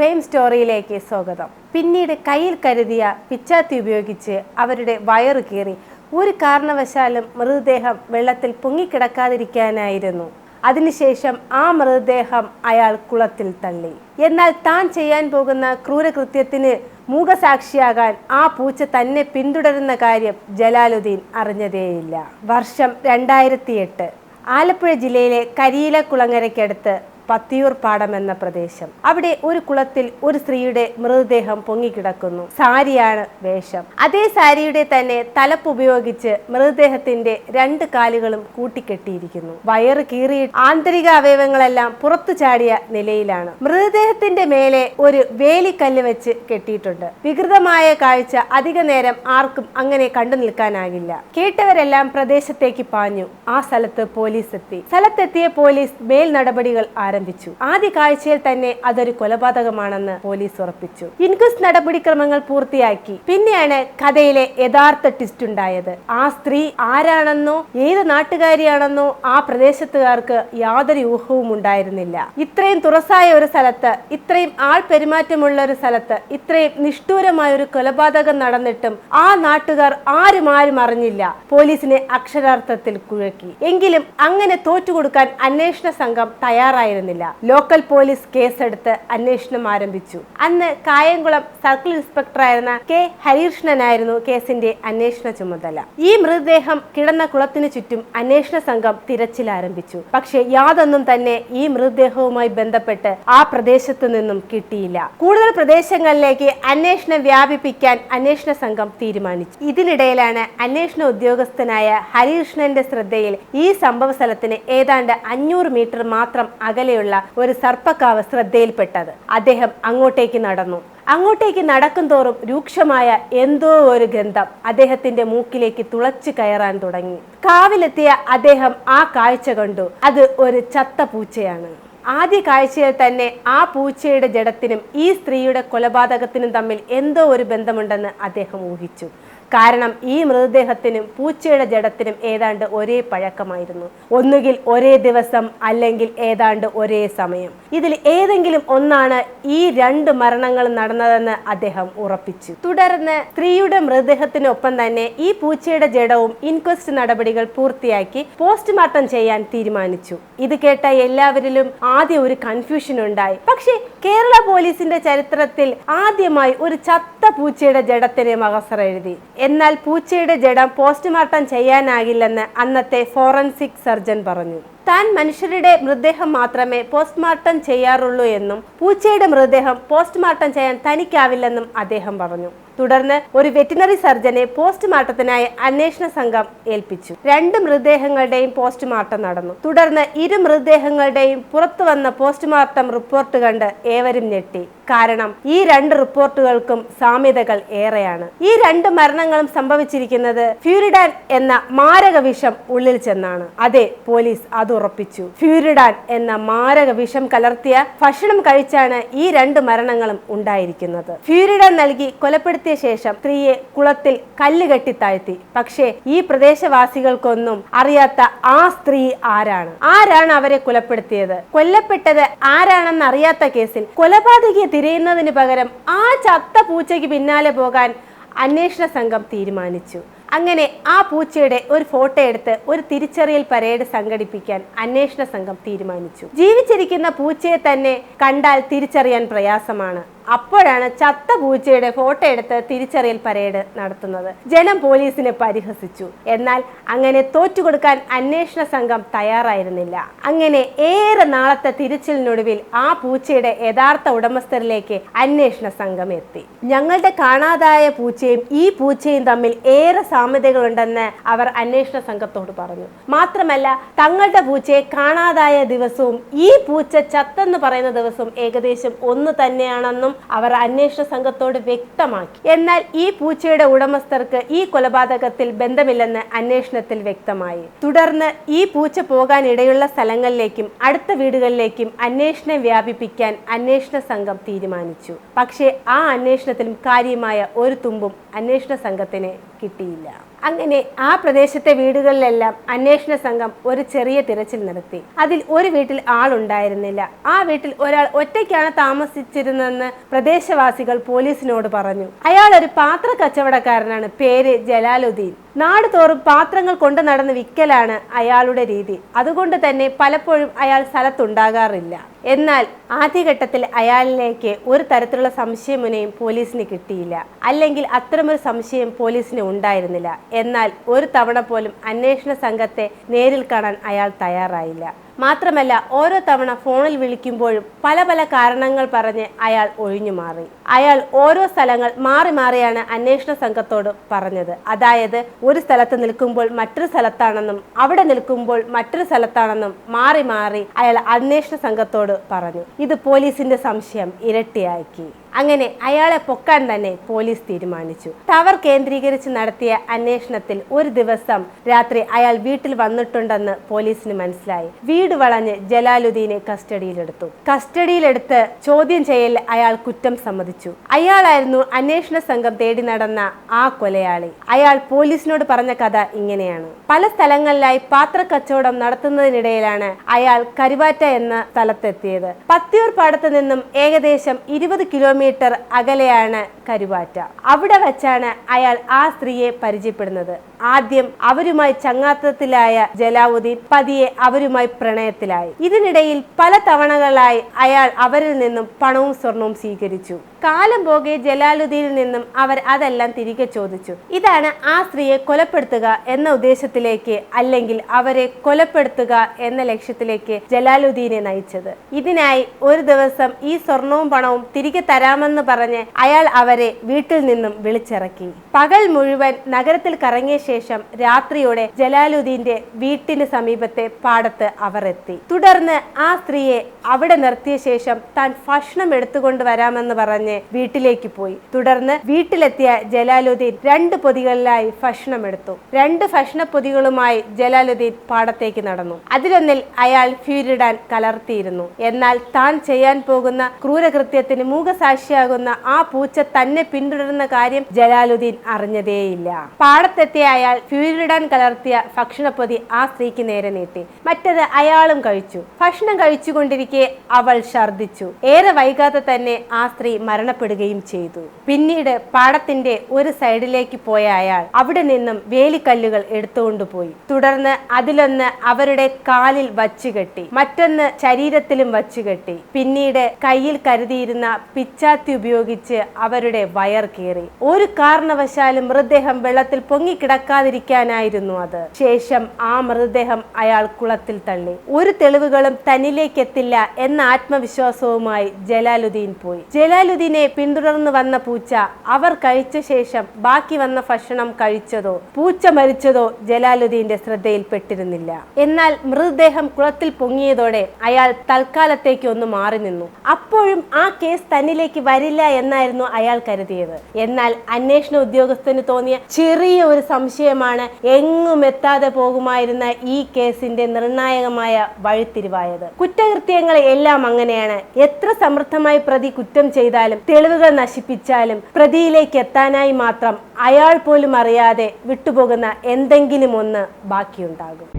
Crime സ്റ്റോറിയിലേക്ക് സ്വാഗതം. പിന്നീട് കയ്യിൽ കരുതിയ പിച്ചാത്തി ഉപയോഗിച്ച് അവരുടെ വയറ് കീറി ഒരു കാരണവശാലും മൃതദേഹം വെള്ളത്തിൽ പൊങ്ങിക്കിടക്കാതിരിക്കാനായിരുന്നു. അതിനുശേഷം ആ മൃതദേഹം അയാൾ കുളത്തിൽ തള്ളി. എന്നാൽ താൻ ചെയ്യാൻ പോകുന്ന ക്രൂരകൃത്യത്തിന് മൂകസാക്ഷിയാകാൻ ആ പൂച്ച തന്നെ പിന്തുടരുന്ന കാര്യം ജലാലുദ്ദീൻ അറിഞ്ഞതേയില്ല. വർഷം 2008. ആലപ്പുഴ ജില്ലയിലെ കരിയിലക്കുളങ്ങരയ്ക്കടുത്ത് പത്തിയൂർ പാടം എന്ന പ്രദേശം. അവിടെ ഒരു കുളത്തിൽ ഒരു സ്ത്രീയുടെ മൃതദേഹം പൊങ്ങിക്കിടക്കുന്നു. സാരിയാണ് വേഷം. അതേ സാരിയുടെ തന്നെ തലപ്പ് ഉപയോഗിച്ച് മൃതദേഹത്തിന്റെ 2 കാലുകളും കൂട്ടിക്കെട്ടിയിരിക്കുന്നു. വയറ് കീറി ആന്തരിക അവയവങ്ങളെല്ലാം പുറത്തു ചാടിയ നിലയിലാണ്. മൃതദേഹത്തിന്റെ മേലെ ഒരു വേലിക്കല്ല് വെച്ച് കെട്ടിയിട്ടുണ്ട്. വികൃതമായ കാഴ്ച അധിക നേരം ആർക്കും അങ്ങനെ കണ്ടു നിൽക്കാനാകില്ല. കേട്ടവരെല്ലാം പ്രദേശത്തേക്ക് പാഞ്ഞു. ആ സ്ഥലത്ത് പോലീസ് എത്തി. സ്ഥലത്തെത്തിയ പോലീസ് മേൽ നടപടികൾ ആരംഭിച്ചു. ആദ്യ കാഴ്ചയിൽ തന്നെ അതൊരു കൊലപാതകമാണെന്ന് പോലീസ് ഉറപ്പിച്ചു. ഇൻക്വസ്റ്റ് നടപടിക്രമങ്ങൾ പൂർത്തിയാക്കി. പിന്നെയാണ് കഥയിലെ യഥാർത്ഥ ട്വിസ്റ്റ് ഉണ്ടായത്. ആ സ്ത്രീ ആരാണെന്നോ ഏത് നാട്ടുകാരിയാണെന്നോ ആ പ്രദേശത്തുകാർക്ക് യാതൊരു ഊഹവും ഉണ്ടായിരുന്നില്ല. ഇത്രയും തുറസായ ഒരു സ്ഥലത്ത്, ഇത്രയും ആൾ പെരുമാറ്റമുള്ള ഒരു സ്ഥലത്ത് ഇത്രയും നിഷ്ഠൂരമായ ഒരു കൊലപാതകം നടന്നിട്ടും ആ നാട്ടുകാർ ആരും അറിഞ്ഞില്ല. പോലീസിനെ അക്ഷരാർത്ഥത്തിൽ കുഴക്കി. എങ്കിലും അങ്ങനെ തോറ്റുകൊടുക്കാൻ അന്വേഷണ സംഘം തയ്യാറായിരുന്നില്ല. ലോക്കൽ പോലീസ് കേസെടുത്ത് അന്വേഷണം ആരംഭിച്ചു. അന്ന് കായംകുളം സർക്കിൾ ഇൻസ്പെക്ടറായിരുന്ന കെ ഹരികൃഷ്ണനായിരുന്നു കേസിന്റെ അന്വേഷണ ചുമതല. ഈ മൃതദേഹം കിടന്ന കുളത്തിനു ചുറ്റും അന്വേഷണ സംഘം തിരച്ചിൽ ആരംഭിച്ചു. പക്ഷേ യാതൊന്നും തന്നെ ഈ മൃതദേഹവുമായി ബന്ധപ്പെട്ട് ആ പ്രദേശത്തു നിന്നും കിട്ടിയില്ല. കൂടുതൽ പ്രദേശങ്ങളിലേക്ക് അന്വേഷണം വ്യാപിപ്പിക്കാൻ അന്വേഷണ സംഘം തീരുമാനിച്ചു. ഇതിനിടയിലാണ് അന്വേഷണ ഉദ്യോഗസ്ഥനായ ഹരികൃഷ്ണന്റെ ശ്രദ്ധയിൽ ഈ സംഭവ സ്ഥലത്തിന് ഏതാണ്ട് 500 മീറ്റർ മാത്രം അകലെയുള്ള ഒരു സർപ്പക്കാവ് ശ്രദ്ധയിൽപ്പെട്ടത്. അദ്ദേഹം അങ്ങോട്ടേക്ക് നടന്നു. അങ്ങോട്ടേക്ക് നടക്കും തോറും രൂക്ഷമായ എന്തോ ഒരു ഗന്ധം അദ്ദേഹത്തിന്റെ മൂക്കിലേക്ക് തുളച്ചു കയറാൻ തുടങ്ങി. കാവിലെത്തിയ അദ്ദേഹം ആ കാഴ്ച കണ്ടു. അത് ഒരു ചത്ത പൂച്ചയാണ്. ആദ്യ കാഴ്ചയിൽ തന്നെ ആ പൂച്ചയുടെ ജഡത്തിനും ഈ സ്ത്രീയുടെ കൊലപാതകത്തിനും തമ്മിൽ എന്തോ ഒരു ബന്ധമുണ്ടെന്ന് അദ്ദേഹം ഊഹിച്ചു. കാരണം ഈ മൃതദേഹത്തിനും പൂച്ചയുടെ ജഡത്തിനും ഏതാണ്ട് ഒരേ പഴക്കമായിരുന്നു. ഒന്നുകിൽ ഒരേ ദിവസം, അല്ലെങ്കിൽ ഏതാണ്ട് ഒരേ സമയം. ഇതിൽ ഏതെങ്കിലും ഒന്നാണ് ഈ 2 മരണങ്ങൾ നടന്നതെന്ന് അദ്ദേഹം ഉറപ്പിച്ചു. തുടർന്ന് സ്ത്രീയുടെ മൃതദേഹത്തിനൊപ്പം തന്നെ ഈ പൂച്ചയുടെ ജഡവും ഇൻക്വസ്റ്റ് നടപടികൾ പൂർത്തിയാക്കി പോസ്റ്റ്മോർട്ടം ചെയ്യാൻ തീരുമാനിച്ചു. ഇത് കേട്ട എല്ലാവരിലും ആദ്യം ഒരു കൺഫ്യൂഷൻ ഉണ്ടായി. പക്ഷേ കേരള പോലീസിന്റെ ചരിത്രത്തിൽ ആദ്യമായി ഒരു ചത്ത പൂച്ചയുടെ ജഡത്തിന് മഹസർ എഴുതി. എന്നാൽ പൂച്ചയുടെ ജഡം പോസ്റ്റ്മോർട്ടം ചെയ്യാനാകില്ലെന്ന് അന്നത്തെ ഫോറൻസിക് സർജൻ പറഞ്ഞു. താൻ മനുഷ്യരുടെ മൃതദേഹം മാത്രമേ പോസ്റ്റ്മോർട്ടം ചെയ്യാറുള്ളൂ എന്നും പൂച്ചയുടെ മൃതദേഹം പോസ്റ്റ്മോർട്ടം ചെയ്യാൻ തനിക്കാവില്ലെന്നും അദ്ദേഹം പറഞ്ഞു. തുടർന്ന് ഒരു വെറ്റിനറി സർജനെ പോസ്റ്റ്മോർട്ടത്തിനായി അന്വേഷണ സംഘം ഏൽപ്പിച്ചു. 2 മൃതദേഹങ്ങളുടെയും പോസ്റ്റ്മോർട്ടം നടന്നു. തുടർന്ന് 2 മൃതദേഹങ്ങളുടെയും പുറത്തു വന്ന പോസ്റ്റ്മോർട്ടം റിപ്പോർട്ട് കണ്ട് ഏവരും ഞെട്ടി. കാരണം ഈ 2 റിപ്പോർട്ടുകൾക്കും സാമ്യതകൾ ഏറെയാണ്. ഈ 2 മരണങ്ങളും സംഭവിച്ചിരിക്കുന്നത് ഫ്യൂരിഡാൻ എന്ന മാരക വിഷം ഉള്ളിൽ ചെന്നാണ്. അതെ, പോലീസ് അത് ഉറപ്പിച്ചു. ഫ്യൂരിഡാൻ എന്ന മാരക വിഷം കലർത്തിയ ഭക്ഷണം കഴിച്ചാണ് ഈ 2 മരണങ്ങളും ഉണ്ടായിരിക്കുന്നത്. ഫ്യൂരിഡാൻ നൽകി കൊലപ്പെടുത്തിയ ശേഷം സ്ത്രീയെ കുളത്തിൽ കല്ല് കെട്ടി താഴ്ത്തി. പക്ഷേ ഈ പ്രദേശവാസികൾക്കൊന്നും അറിയാത്ത ആ സ്ത്രീ ആരാണ് അവരെ കൊലപ്പെടുത്തിയത്, കൊല്ലപ്പെട്ടത് ആരാണെന്ന് അറിയാത്ത കേസിൽ കൊലപാതകിയെ തിരയുന്നതിന് പകരം ആ ചത്ത പൂച്ചയ്ക്ക് പിന്നാലെ പോകാൻ അന്വേഷണ സംഘം തീരുമാനിച്ചു. അങ്ങനെ ആ പൂച്ചയുടെ ഒരു ഫോട്ടോ എടുത്ത് ഒരു തിരിച്ചറിയൽ പരേഡ് സംഘടിപ്പിക്കാൻ അന്വേഷണ സംഘം തീരുമാനിച്ചു. ജീവിച്ചിരിക്കുന്ന പൂച്ചയെ തന്നെ കണ്ടാൽ തിരിച്ചറിയാൻ പ്രയാസമാണ്. അപ്പോഴാണ് ചത്ത പൂച്ചയുടെ ഫോട്ടോ എടുത്ത് തിരിച്ചറിയൽ പരേഡ് നടത്തുന്നത്. ജനം പോലീസിനെ പരിഹസിച്ചു. എന്നാൽ അങ്ങനെ തോറ്റുകൊടുക്കാൻ അന്വേഷണ സംഘം തയ്യാറായിരുന്നില്ല. അങ്ങനെ ഏറെ നാളത്തെ തിരച്ചിലിനൊടുവിൽ ആ പൂച്ചയുടെ യഥാർത്ഥ ഉടമസ്ഥരിലേക്ക് അന്വേഷണ സംഘം എത്തി. ഞങ്ങളുടെ കാണാതായ പൂച്ചയും ഈ പൂച്ചയും തമ്മിൽ ഏറെ സാമ്യതകളുണ്ടെന്ന് അവർ അന്വേഷണ സംഘത്തോട് പറഞ്ഞു. മാത്രമല്ല, തങ്ങളുടെ പൂച്ചയെ കാണാതായ ദിവസവും ഈ പൂച്ച ചത്തെന്ന് പറയുന്ന ദിവസവും ഏകദേശം ഒന്ന് തന്നെയാണെന്നും അവർ അന്വേഷണ സംഘത്തോട് വ്യക്തമാക്കി. എന്നാൽ ഈ പൂച്ചയുടെ ഉടമസ്ഥർക്ക് ഈ കൊലപാതകത്തിൽ ബന്ധമില്ലെന്ന് അന്വേഷണത്തിൽ വ്യക്തമായി. തുടർന്ന് ഈ പൂച്ച പോകാൻ ഇടയുള്ള സ്ഥലങ്ങളിലേക്കും അടുത്ത വീടുകളിലേക്കും അന്വേഷണം വ്യാപിപ്പിക്കാൻ അന്വേഷണ സംഘം തീരുമാനിച്ചു. പക്ഷേ ആ അന്വേഷണത്തിലും കാര്യമായ ഒരു തുമ്പും അന്വേഷണ സംഘത്തിന് കിട്ടിയില്ല. അങ്ങനെ ആ പ്രദേശത്തെ വീടുകളിലെല്ലാം അന്വേഷണ സംഘം ഒരു ചെറിയ തിരച്ചിൽ നടത്തി. അതിൽ ഒരു വീട്ടിൽ ആളുണ്ടായിരുന്നില്ല. ആ വീട്ടിൽ ഒരാൾ ഒറ്റയ്ക്കാണ് താമസിച്ചിരുന്നതെന്ന് പ്രദേശവാസികൾ പോലീസിനോട് പറഞ്ഞു. അയാൾ ഒരു പാത്ര കച്ചവടക്കാരനാണ്. പേര് ജലാലുദ്ദീൻ. നാട് തോറും പാത്രങ്ങൾ കൊണ്ട് നടന്ന് വിൽക്കലാണ് അയാളുടെ രീതി. അതുകൊണ്ട് തന്നെ പലപ്പോഴും അയാൾ സ്ഥലത്തുണ്ടാകാറില്ല. എന്നാൽ ആദ്യഘട്ടത്തിൽ അയാളിലേക്ക് ഒരു തരത്തിലുള്ള സംശയമുനയും പോലീസിന് കിട്ടിയില്ല. അല്ലെങ്കിൽ അത്തരമൊരു സംശയം പോലീസിന് ഉണ്ടായിരുന്നില്ല. എന്നാൽ ഒരു തവണ പോലും അന്വേഷണ സംഘത്തെ നേരിൽ കാണാൻ അയാൾ തയ്യാറായില്ല. മാത്രമല്ല, ഓരോ തവണ ഫോണിൽ വിളിക്കുമ്പോഴും പല പല കാരണങ്ങൾ പറഞ്ഞ് അയാൾ ഒഴിഞ്ഞു മാറി. അയാൾ ഓരോ സ്ഥലങ്ങൾ മാറി മാറിയാണ് അന്വേഷണ സംഘത്തോട് പറഞ്ഞത്. അതായത്, ഒരു സ്ഥലത്ത് നിൽക്കുമ്പോൾ മറ്റൊരു സ്ഥലത്താണെന്നും അവിടെ നിൽക്കുമ്പോൾ മറ്റൊരു സ്ഥലത്താണെന്നും മാറി മാറി അയാൾ അന്വേഷണ സംഘത്തോട് പറഞ്ഞു. ഇത് പോലീസിന്റെ സംശയം ഇരട്ടിയാക്കി. അങ്ങനെ അയാളെ പൊക്കാൻ തന്നെ പോലീസ് തീരുമാനിച്ചു. ടവർ കേന്ദ്രീകരിച്ച് നടത്തിയ അന്വേഷണത്തിൽ ഒരു ദിവസം രാത്രി അയാൾ വീട്ടിൽ വന്നിട്ടുണ്ടെന്ന് പോലീസിന് മനസ്സിലായി. വീട് വളഞ്ഞ് ജലാലുദ്ദീനെ കസ്റ്റഡിയിലെടുത്ത് ചോദ്യം ചെയ്യൽ അയാൾ കുറ്റം സമ്മതിച്ചു. അയാളായിരുന്നു അന്വേഷണ സംഘം തേടി നടന്ന ആ കൊലയാളി. അയാൾ പോലീസിനോട് പറഞ്ഞ കഥ ഇങ്ങനെയാണ്. പല സ്ഥലങ്ങളിലായി പാത്ര കച്ചവടം നടത്തുന്നതിനിടയിലാണ് അയാൾ കരുവാറ്റ എന്ന സ്ഥലത്തെത്തിയത്. പത്തിയൂർ പാടത്ത് നിന്നും ഏകദേശം 20 കിലോമീറ്റർ അകലെയാണ് കരുവാറ്റ. അവിടെ വച്ചാണ് അയാൾ ആ സ്ത്രീയെ പരിചയപ്പെടുന്നത്. ആദ്യം അവരുമായി ചങ്ങാത്തത്തിലായ ജലാലുദ്ദീൻ പതിയെ അവരുമായി പ്രണയത്തിലായി. ഇതിനിടയിൽ പല തവണകളായി അയാൾ അവരിൽ നിന്നും പണവും സ്വർണവും സ്വീകരിച്ചു. കാലം പോകെ ജലാലുദ്ദീനിൽ നിന്നും അവർ അതെല്ലാം തിരികെ ചോദിച്ചു. ഇതാണ് ആ സ്ത്രീയെ കൊലപ്പെടുത്തുക എന്ന ഉദ്ദേശത്തിലേക്ക്, അല്ലെങ്കിൽ അവരെ കൊലപ്പെടുത്തുക എന്ന ലക്ഷ്യത്തിലേക്ക് ജലാലുദ്ദീനെ നയിച്ചത്. ഇതിനായി ഒരു ദിവസം ഈ സ്വർണവും പണവും തിരികെ തരാമെന്ന് പറഞ്ഞ് അയാൾ അവരെ വീട്ടിൽ നിന്നും വിളിച്ചിറക്കി. പകൽ മുഴുവൻ നഗരത്തിൽ കറങ്ങിയ ശേഷം രാത്രിയോടെ ജലാലുദ്ദീന്റെ വീട്ടിന് സമീപത്തെ പാടത്ത് അവർ എത്തി. തുടർന്ന് ആ സ്ത്രീയെ അവിടെ നിർത്തിയ ശേഷം താൻ ഭക്ഷണം എടുത്തുകൊണ്ട് വരാമെന്ന് പറഞ്ഞ് വീട്ടിലേക്ക് പോയി. തുടർന്ന് വീട്ടിലെത്തിയ ജലാലുദ്ദീൻ 2 പൊതികളിലായി ഭക്ഷണം എടുത്തു. 2 ഭക്ഷണ പൊതികളുമായി ജലാലുദ്ദീൻ പാടത്തേക്ക് നടന്നു. അതിലൊന്നിൽ അയാൾ ഫ്യൂരിഡാൻ കലർത്തിയിരുന്നു. എന്നാൽ താൻ ചെയ്യാൻ പോകുന്ന ക്രൂരകൃത്യത്തിന് മൂകസാക്ഷിയാകുന്ന ആ പൂച്ച തന്നെ പിന്തുടരുന്ന കാര്യം ജലാലുദ്ദീൻ അറിഞ്ഞതേയില്ല. പാടത്തെത്തിയ അയാൾ ഫ്യൂരിഡാൻ കലർത്തിയ ഭക്ഷണപ്പൊതി ആ സ്ത്രീക്ക് നേരെ നീട്ടി. മറ്റത് അയാളും കഴിച്ചു. ഭക്ഷണം കഴിച്ചുകൊണ്ടിരിക്കെ അവൾ ഛർദ്ദിച്ചു. ഏറെ വൈകാതെ തന്നെ ആ സ്ത്രീ മരണപ്പെടുകയും ചെയ്തു. പിന്നീട് പാടത്തിന്റെ ഒരു സൈഡിലേക്ക് പോയ അയാൾ അവിടെ നിന്നും വേലിക്കല്ലുകൾ എടുത്തുകൊണ്ടുപോയി. തുടർന്ന് അതിലൊന്ന് അവരുടെ കാലിൽ വച്ചുകെട്ടി, മറ്റൊന്ന് ശരീരത്തിലും വച്ചുകെട്ടി. പിന്നീട് കയ്യിൽ കരുതിയിരുന്ന പിച്ചാത്തി ഉപയോഗിച്ച് അവരുടെ വയർ കീറി. ഒരു കാരണവശാലും മൃതദേഹം വെള്ളത്തിൽ പൊങ്ങിക്കിടക്കാതിരിക്കാനായിരുന്നു അത്. ശേഷം ആ മൃതദേഹം അയാൾ കുളത്തിൽ തള്ളി. ഒരു തെളിവുകളും തന്നിലേക്ക് എത്തില്ല എന്ന ആത്മവിശ്വാസവുമായി ജലാലുദ്ദീൻ പോയി. ജലാലുദ്ദീനെ പിന്തുടർന്ന് വന്ന പൂച്ച അവർ കഴിച്ച ശേഷം ബാക്കി വന്ന ഭക്ഷണം കഴിച്ചതോ പൂച്ച മരിച്ചതോ ജലാലുദ്ദീന്റെ ശ്രദ്ധയിൽപ്പെട്ടിരുന്നില്ല. എന്നാൽ മൃതദേഹം കുളത്തിൽ പൊങ്ങിയതോടെ അയാൾ തൽക്കാലത്തേക്ക് ഒന്ന് മാറി നിന്നു. അപ്പോഴും ആ കേസ് തന്നിലേക്ക് വരില്ല എന്നായിരുന്നു അയാൾ കരുതിയത്. എന്നാൽ അന്വേഷണ ഉദ്യോഗസ്ഥന് തോന്നിയ ചെറിയ ഒരു സംശയമാണ് എങ്ങും എത്താതെ പോകുമായിരുന്ന ഈ കേസിന്റെ നിർണായകമായ വഴിത്തിരിവായത്. കുറ്റകൃത്യങ്ങൾ എല്ലാം അങ്ങനെയാണ്. എത്ര സമൃദ്ധമായി പ്രതി കുറ്റം ചെയ്താലും തെളിവുകൾ നശിപ്പിച്ചാലും പ്രതിയിലേക്ക് എത്താനായി മാത്രം അയാൾ പോലും അറിയാതെ വിട്ടുപോകുന്ന എന്തെങ്കിലും ഒന്ന് ബാക്കിയുണ്ടാകും.